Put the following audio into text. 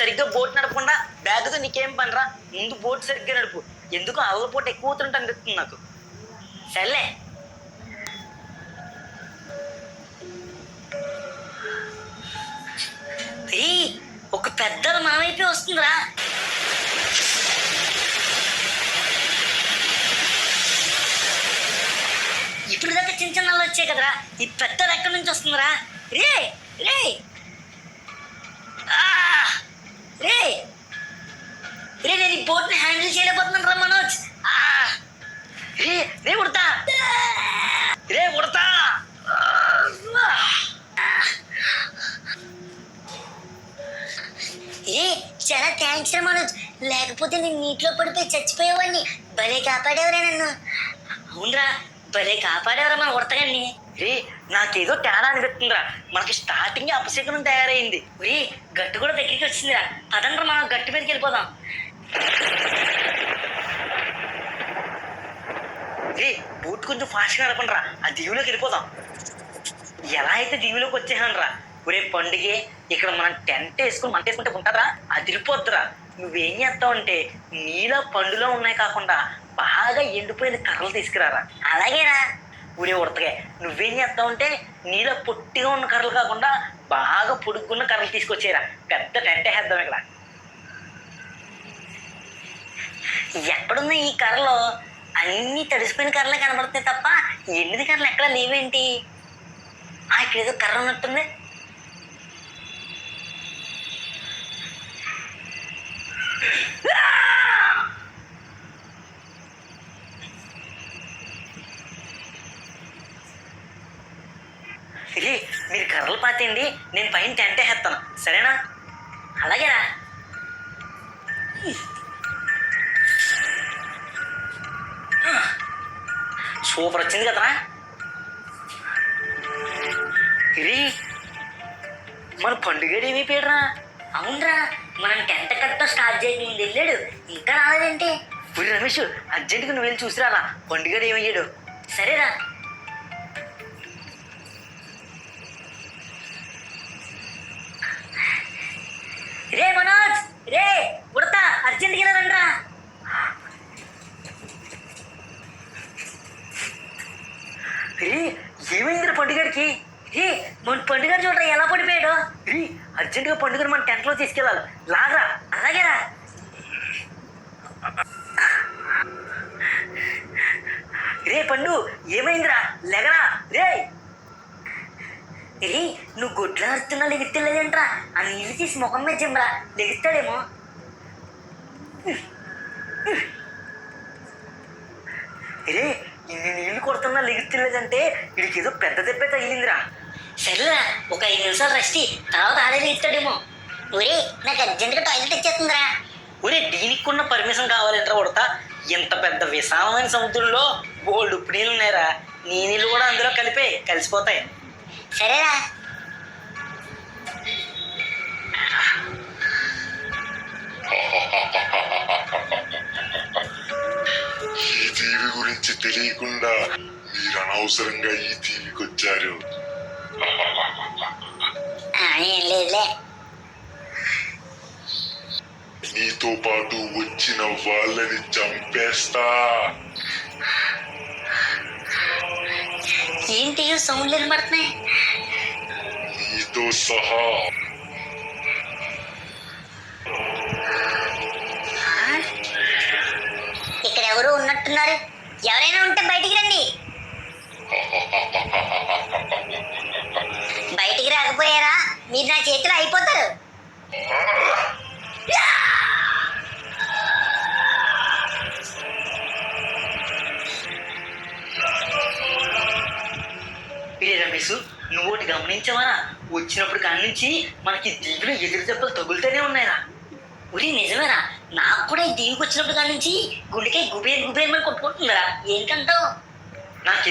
సరిగ్గా బోట్ నడపకుండా బ్యాగ్తో నీకేం పనిరా? ముందు బోట్ సరిగ్గా నడుపు. ఎందుకు అలపోటు ఎక్కువ అవుతుంటే అనిపిస్తుంది నాకు. సర్లే. ఒక పెద్ద మామైపోయి వస్తుందిరా. ఇప్పుడు దాకా చిన్న చిన్న వచ్చాయి కదరా, ఈ పెద్దది ఎక్కడి నుంచి వస్తుందిరా? రే రే రే రే నేను ఈ బోట్ని హ్యాండిల్ చేయలేకపోతున్నాను రా మనోజ్. రే రే ఉడతా, రే ఉడతా. చాలా థ్యాంక్స్ రా మనోజ్, లేకపోతే నేను నీటిలో పడిపోయి చచ్చిపోయేవాడిని. భలే కాపాడేవరా నన్ను. అవునరా, భలే కాపాడేవరా మన ఉడతగాన్ని. రే నాకేదో తేడా అనిపిస్తుందిరా. మనకి స్టార్టింగ్ అపశకునం తయారైంది. రే గట్టు కూడా దగ్గరికి వచ్చిందిరా. పదండ్రా మనం గట్టు మీదకి వెళ్ళిపోదాం. రే బోట్ కొంచెం ఫాస్ట్గా నడపండిరా, ఆ దీవిలోకి వెళ్ళిపోదాం. ఎలా అయితే దీవిలోకి వచ్చేసాను రా. ఒరే పండుగే, ఇక్కడ మనం టెంట్ వేసుకుని మంట వేసుకుంటే ఉంటుందా? అదిరిపోద్దురా. నువ్వేం చేస్తావు అంటే నీలో పండులో ఉన్నాయి కాకుండా బాగా ఎండిపోయిన కర్రలు తీసుకురారా. అలాగేరా. ఊరే ఉడతగా నువ్వేం చేస్తావు అంటే నీలో పొట్టిగా ఉన్న కర్రలు కాకుండా బాగా పొడుగున్న కర్రలు తీసుకొచ్చేరా. పెద్ద టెంట్ వేద్దాం ఇక్కడ. ఎక్కడున్న ఈ కర్రలు అన్ని తడిసిపోయిన కర్రలే కనబడుతున్నాయి తప్ప ఎనిమిది కర్రలు ఎక్కడ లేవేంటి? ఇక్కడ ఏదో కర్ర ఉన్నట్టుంది. మీరు కర్రలు పాతేయండి, నేను పైన టెంట్ వేస్తాను, సరేనా? అలాగేరా. సూపర్ వచ్చింది కదరా. ఇది మన పండుగ ఏమైపోయాడురా? అవునరా, మనం టెంట్ కట్టడం స్టార్ట్ చేయక ముందు వెళ్ళాడు, ఇంకా రాలేదేంటి? ఇప్పుడు రమేష్ అర్జెంటుగా నువ్వు వెళ్ళి చూసిరాలా పండుగ ఏమయ్యాడు. సరేరా. రే మనోజ్, రే ఉడతా, అర్జెంట్గా వెళ్ళరండ్రా. ఏమైందిరా పండుగడికి? మన పండుగ చూడరా ఎలా పడిపోయాడు. అర్జెంటుగా పండుగను మన టెంట్లో తీసుకెళ్ళాలి, లాగా. అలాగేరా. రే పండు ఏమైందిరా? లెగరా. రే నువ్వు గొడ్లు అరుతున్నా లెగుతలేదేంట్రా? ఆ నీళ్ళు తీసి ముఖం మీద చెమ్మరా, లెగుస్తాడేమో. రే ఇన్ని నీళ్లు కొడుతున్నా లెగుతలేదంటే వీడికి ఏదో పెద్ద దెబ్బ తగిలిందిరా. సరేరా, ఒక 5 నిమిషాలు రెస్ట్, తర్వాత ఆడే లెగుతాడేమో. ఒరే నాకు అర్జెంట్గా టాయిలెట్ ఇచ్చేస్తుందిరా. ఒరే దీనికి ఉన్న పర్మిషన్ కావాలంటారా ఉడతా? ఇంత పెద్ద విశాలమైన సముద్రంలో బోల్డ్ ఉప్పు నీళ్ళు ఉన్నాయిరా. నీ నీళ్ళు కూడా అందులో కలిసిపోతాయి. సరేరా. ఈ దీవి గురించి తెలియకుండా మీరు అనవసరంగా ఈ దీవికి వచ్చారు. ఏం లేదులే. నీతో పాటు వచ్చిన వాళ్ళని చంపేస్తా. ఏంటి సౌండ్లు వినబడుతున్నాయి? నీతో సహా. ఇక్కడ ఎవరు ఉన్నట్టున్నారు, ఎవరైనా ఉంటే బయటికి రండి. బయటికి రాకపోయారా మీరు నా చేతిలో అయిపోతారు. రమేష్ నువ్వు ఒకటి గమనించవా? వచ్చినప్పుడు కాడి నుంచి మనకి దీవిలో ఎదురు దెబ్బలు తగులుతూనే ఉన్నాయిరా. ఉరి నిజమేరా, నాకు కూడా ఈ దీవికి వచ్చినప్పుడు కాడి నుంచి గుండెకే గుబేర్ గుబేర్ మీద కొట్టుకుంటుందిరా. ఏంటంటావు? నాకు